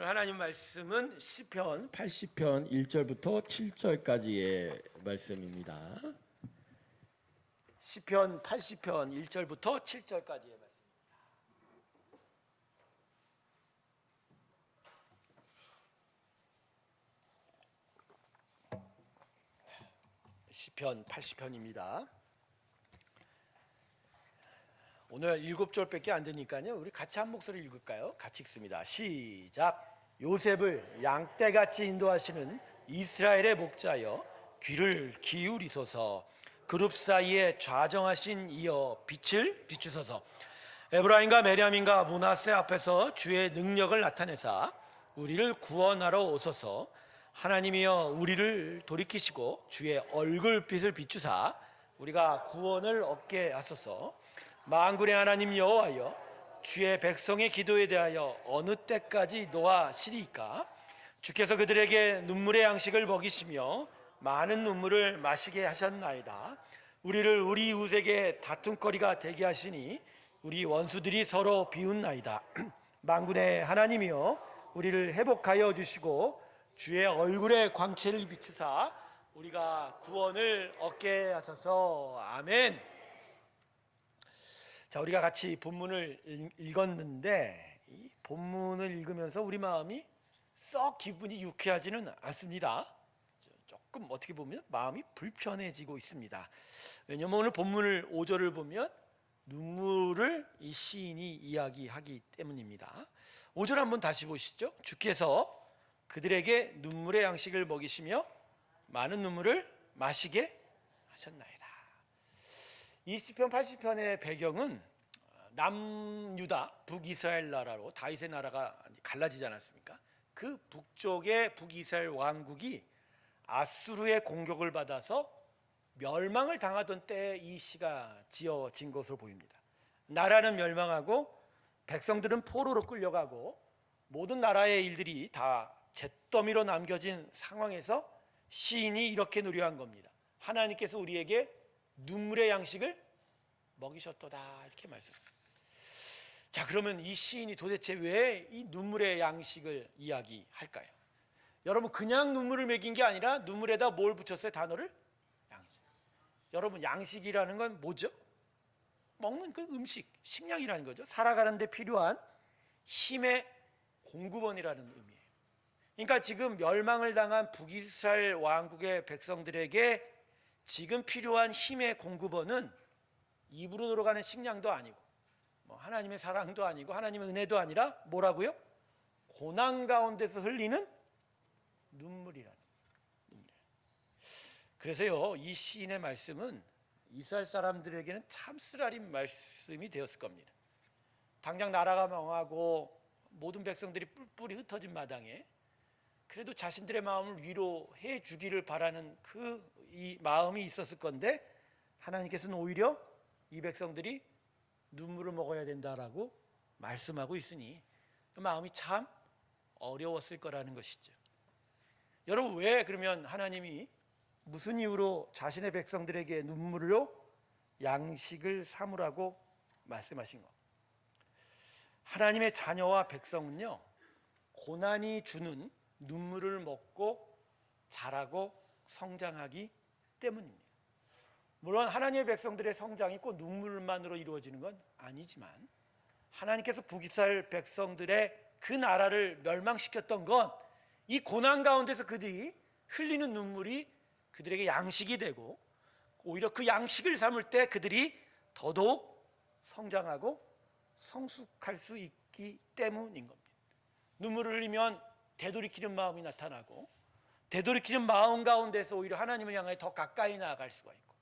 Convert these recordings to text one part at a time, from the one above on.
오늘 하나님 말씀은 시편 80편 1절부터 7절까지의 말씀입니다. 시편 80편 1절부터 7절까지의 말씀. 시편 80편입니다. 오늘 7절밖에 안 되니까요, 우리 같이 한 목소리 읽을까요? 같이 읽습니다. 시작. 요셉을 양떼같이 인도하시는 이스라엘의 목자여, 귀를 기울이소서. 그룹 사이에 좌정하신 이여, 빛을 비추소서. 에브라임과 메리암과 므낫세 앞에서 주의 능력을 나타내사 우리를 구원하러 오소서. 하나님이여, 우리를 돌이키시고 주의 얼굴빛을 비추사 우리가 구원을 얻게 하소서. 만군의 하나님 여호와여, 주의 백성의 기도에 대하여 어느 때까지 노하시리이까? 주께서 그들에게 눈물의 양식을 먹이시며 많은 눈물을 마시게 하셨나이다. 우리를 우리 이웃에게 다툼거리가 되게 하시니 우리 원수들이 서로 비웃나이다. 만군의 하나님이여, 우리를 회복하여 주시고 주의 얼굴의 광채를 비추사 우리가 구원을 얻게 하소서. 아멘. 자, 우리가 같이 본문을 읽었는데, 이 본문을 읽으면서 우리 마음이 썩 기분이 유쾌하지는 않습니다. 조금 어떻게 보면 마음이 불편해지고 있습니다. 왜냐하면 오늘 본문을 5절을 보면 눈물을 이 시인이 이야기하기 때문입니다. 5절 한번 다시 보시죠. 주께서 그들에게 눈물의 양식을 먹이시며 많은 눈물을 마시게 하셨나이다. 이 시편 80편의 배경은 남유다 북이스라엘 나라로 다윗의 나라가 갈라지지 않았습니까? 그 북쪽의 북이스라엘 왕국이 아수르의 공격을 받아서 멸망을 당하던 때에 이 시가 지어진 것으로 보입니다. 나라는 멸망하고 백성들은 포로로 끌려가고 모든 나라의 일들이 다 잿더미로 남겨진 상황에서 시인이 이렇게 노래한 겁니다. 하나님께서 우리에게 눈물의 양식을 먹이셨도다, 이렇게 말씀합니다. 자, 그러면 이 시인이 도대체 왜 이 눈물의 양식을 이야기할까요? 여러분, 그냥 눈물을 먹인 게 아니라 눈물에다 뭘 붙였어요? 단어를? 양식. 여러분, 양식이라는 건 뭐죠? 먹는 그 음식, 식량이라는 거죠. 살아가는 데 필요한 힘의 공급원이라는 의미예요. 그러니까 지금 멸망을 당한 북이스라엘 왕국의 백성들에게 지금 필요한 힘의 공급원은 입으로 들어가는 식량도 아니고 하나님의 사랑도 아니고 하나님의 은혜도 아니라 뭐라고요? 고난 가운데서 흘리는 눈물이라는. 그래서요, 이 시인의 말씀은 이스라엘 사람들에게는 참 쓰라린 말씀이 되었을 겁니다. 당장 나라가 망하고 모든 백성들이 뿔뿔이 흩어진 마당에 그래도 자신들의 마음을 위로해 주기를 바라는 이 마음이 있었을 건데, 하나님께서는 오히려 이 백성들이 눈물을 먹어야 된다라고 말씀하고 있으니 그 마음이 참 어려웠을 거라는 것이죠. 여러분, 왜 그러면 하나님이 무슨 이유로 자신의 백성들에게 눈물로 양식을 삼으라고 말씀하신 것? 하나님의 자녀와 백성은요, 고난이 주는 눈물을 먹고 자라고 성장하기 때문입니다. 물론 하나님의 백성들의 성장이 꼭 눈물만으로 이루어지는 건 아니지만, 하나님께서 북이스라엘 백성들의 그 나라를 멸망시켰던 건 이 고난 가운데서 그들이 흘리는 눈물이 그들에게 양식이 되고, 오히려 그 양식을 삼을 때 그들이 더더욱 성장하고 성숙할 수 있기 때문인 겁니다. 눈물을 흘리면 되돌이키는 마음이 나타나고, 되돌이키는 마음 가운데서 오히려 하나님을 향해 더 가까이 나아갈 수가 있고,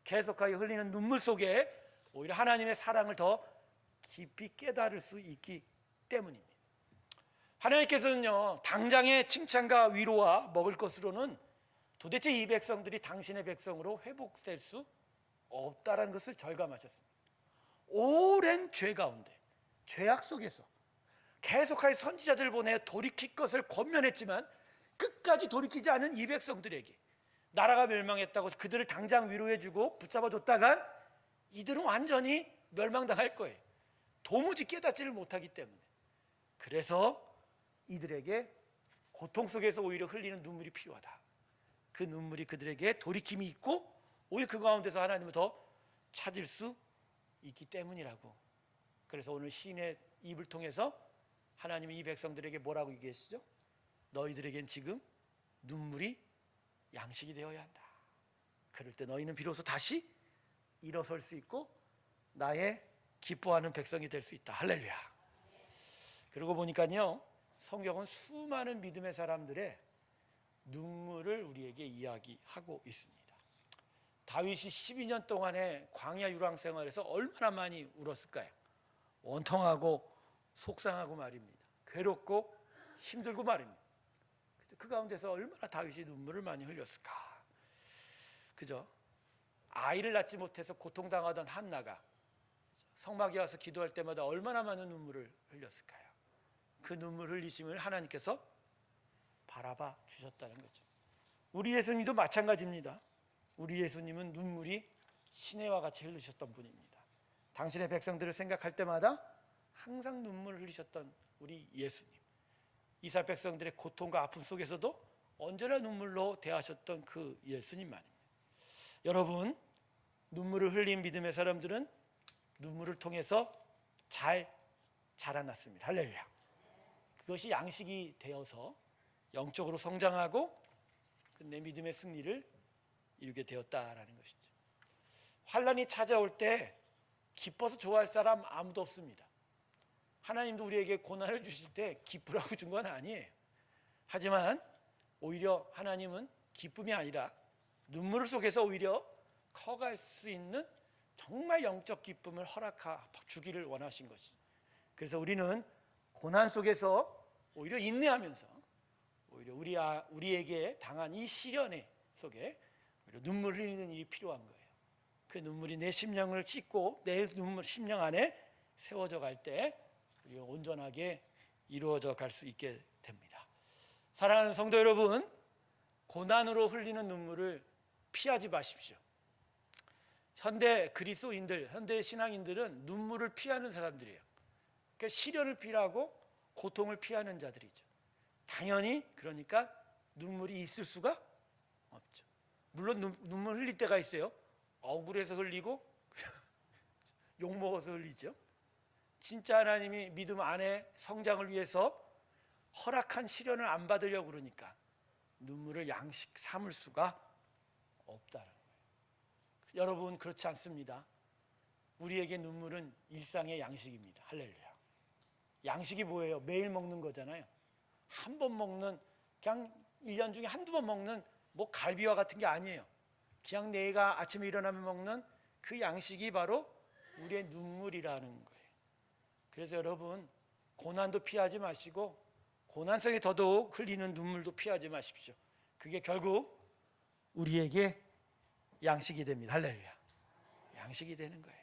계속하게 흘리는 눈물 속에 오히려 하나님의 사랑을 더 깊이 깨달을 수 있기 때문입니다. 하나님께서는요, 당장의 칭찬과 위로와 먹을 것으로는 도대체 이 백성들이 당신의 백성으로 회복될 수 없다라는 것을 절감하셨습니다. 오랜 죄 가운데, 죄악 속에서 계속하여 선지자들을 보내 돌이킬 것을 권면했지만 끝까지 돌이키지 않은 이 백성들에게 나라가 멸망했다고 그들을 당장 위로해주고 붙잡아줬다간 이들은 완전히 멸망당할 거예요. 도무지 깨닫지를 못하기 때문에. 그래서 이들에게 고통 속에서 오히려 흘리는 눈물이 필요하다. 그 눈물이 그들에게 돌이킴이 있고 오히려 그 가운데서 하나님을 더 찾을 수 있기 때문이라고. 그래서 오늘 시인의 입을 통해서 하나님은 이 백성들에게 뭐라고 얘기하시죠? 너희들에겐 지금 눈물이 양식이 되어야 한다. 그럴 때 너희는 비로소 다시 일어설 수 있고 나의 기뻐하는 백성이 될 수 있다. 할렐루야. 그러고 보니까요, 성경은 수많은 믿음의 사람들의 눈물을 우리에게 이야기하고 있습니다. 다윗이 12년 동안의 광야 유랑 생활에서 얼마나 많이 울었을까요? 원통하고 속상하고 말입니다. 괴롭고 힘들고 말입니다. 그 가운데서 얼마나 다윗이 눈물을 많이 흘렸을까? 그죠? 아이를 낳지 못해서 고통당하던 한나가 성막에 와서 기도할 때마다 얼마나 많은 눈물을 흘렸을까요? 그 눈물 흘리심을 하나님께서 바라봐 주셨다는 거죠. 우리 예수님도 마찬가지입니다. 우리 예수님은 눈물이 시내와 같이 흘리셨던 분입니다. 당신의 백성들을 생각할 때마다 항상 눈물을 흘리셨던 우리 예수님, 이스라엘 백성들의 고통과 아픔 속에서도 언제나 눈물로 대하셨던 그 예수님 말입니다. 여러분, 눈물을 흘린 믿음의 사람들은 눈물을 통해서 잘 자라났습니다. 할렐루야. 그것이 양식이 되어서 영적으로 성장하고 내 믿음의 승리를 이루게 되었다라는 것이죠. 환난이 찾아올 때 기뻐서 좋아할 사람 아무도 없습니다. 하나님도 우리에게 고난을 주실 때 기쁘라고 준 건 아니에요. 하지만 오히려 하나님은 기쁨이 아니라 눈물 속에서 오히려 커갈 수 있는 정말 영적 기쁨을 주기를 원하신 것이죠. 그래서 우리는 고난 속에서 오히려 인내하면서 오히려 우리에게 당한 이 시련 속에 오히려 눈물 흘리는 일이 필요한 거예요. 그 눈물이 내 심령을 씻고 내 심령 안에 세워져 갈 때 우리가 온전하게 이루어져 갈 수 있게 됩니다. 사랑하는 성도 여러분, 고난으로 흘리는 눈물을 피하지 마십시오. 현대 그리스도인들, 현대 신앙인들은 눈물을 피하는 사람들이에요. 그러니까 시련을 피하고 고통을 피하는 자들이죠. 당연히 그러니까 눈물이 있을 수가 없죠. 물론 눈물 흘릴 때가 있어요. 억울해서 흘리고 욕먹어서 흘리죠. 진짜 하나님이 믿음 안에 성장을 위해서 허락한 시련을 안 받으려고 그러니까 눈물을 양식 삼을 수가 없다는 거예요. 여러분, 그렇지 않습니다. 우리에게 눈물은 일상의 양식입니다. 할렐루야. 양식이 뭐예요? 매일 먹는 거잖아요. 한 번 먹는, 그냥 1년 중에 한두 번 먹는 뭐 갈비와 같은 게 아니에요. 그냥 내가 아침에 일어나면 먹는 그 양식이 바로 우리의 눈물이라는 거예요. 그래서 여러분, 고난도 피하지 마시고 고난 속에 더더욱 흘리는 눈물도 피하지 마십시오. 그게 결국 우리에게 양식이 됩니다. 할렐루야. 양식이 되는 거예요.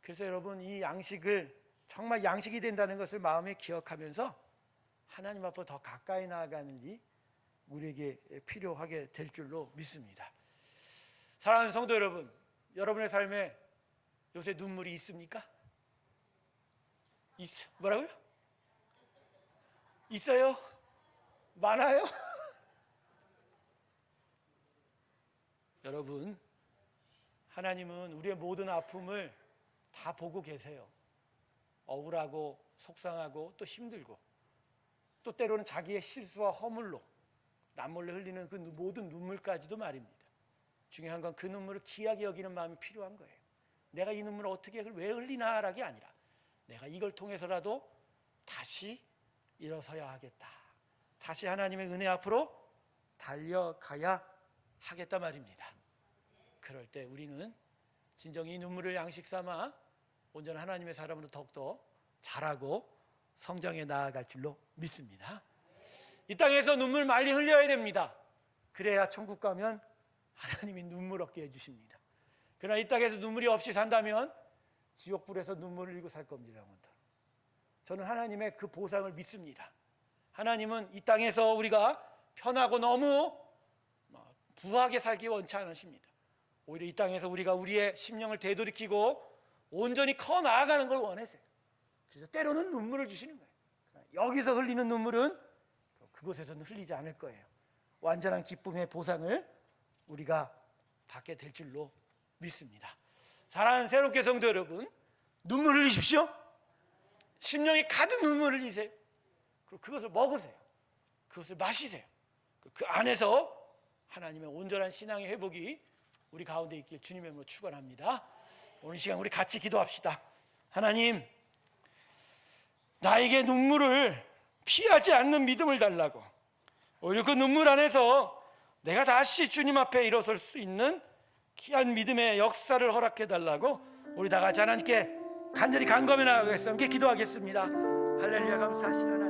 그래서 여러분, 이 양식을 정말 양식이 된다는 것을 마음에 기억하면서 하나님 앞으로 더 가까이 나아가는 일이 우리에게 필요하게 될 줄로 믿습니다. 사랑하는 성도 여러분, 여러분의 삶에 요새 눈물이 있습니까? 뭐라고요? 있어요? 많아요? 여러분, 하나님은 우리의 모든 아픔을 다 보고 계세요. 억울하고 속상하고 또 힘들고 또 때로는 자기의 실수와 허물로 남몰래 흘리는 그 모든 눈물까지도 말입니다. 중요한 건 그 눈물을 귀하게 여기는 마음이 필요한 거예요. 내가 이 눈물을 어떻게 왜 흘리나라기 아니라 내가 이걸 통해서라도 다시 일어서야 하겠다. 다시 하나님의 은혜 앞으로 달려가야 하겠다 말입니다. 그럴 때 우리는 진정히 눈물을 양식 삼아 온전한 하나님의 사람으로 더욱더 자라고 성장해 나아갈 줄로 믿습니다. 이 땅에서 눈물 많이 흘려야 됩니다. 그래야 천국 가면 하나님이 눈물 없게 해주십니다. 그러나 이 땅에서 눈물이 없이 산다면 지옥불에서 눈물을 흘리고 살 겁니다. 영원토록. 저는 하나님의 그 보상을 믿습니다. 하나님은 이 땅에서 우리가 편하고 너무 부하게 살기 원치 않으십니다. 오히려 이 땅에서 우리가 우리의 심령을 되돌이키고 온전히 커 나아가는 걸 원하세요. 그래서 때로는 눈물을 주시는 거예요. 그러나 여기서 흘리는 눈물은 그곳에서는 흘리지 않을 거예요. 완전한 기쁨의 보상을 우리가 받게 될 줄로 믿습니다. 사랑하는 새롭게 성도 여러분, 눈물 흘리십시오. 심령이 가득 눈물 흘리세요. 그리고 그것을 먹으세요. 그것을 마시세요. 그 안에서 하나님의 온전한 신앙의 회복이 우리 가운데 있길 주님의 이름으로 축원합니다. 오늘 시간 우리 같이 기도합시다. 하나님, 나에게 눈물을 피하지 않는 믿음을 달라고, 오히려 그 눈물 안에서 내가 다시 주님 앞에 일어설 수 있는 귀한 믿음의 역사를 허락해 달라고 우리 다 같이 하나님께 간절히 간구하며 나아가겠습니다. 함께 기도하겠습니다. 할렐루야. 감사하시는 하나님,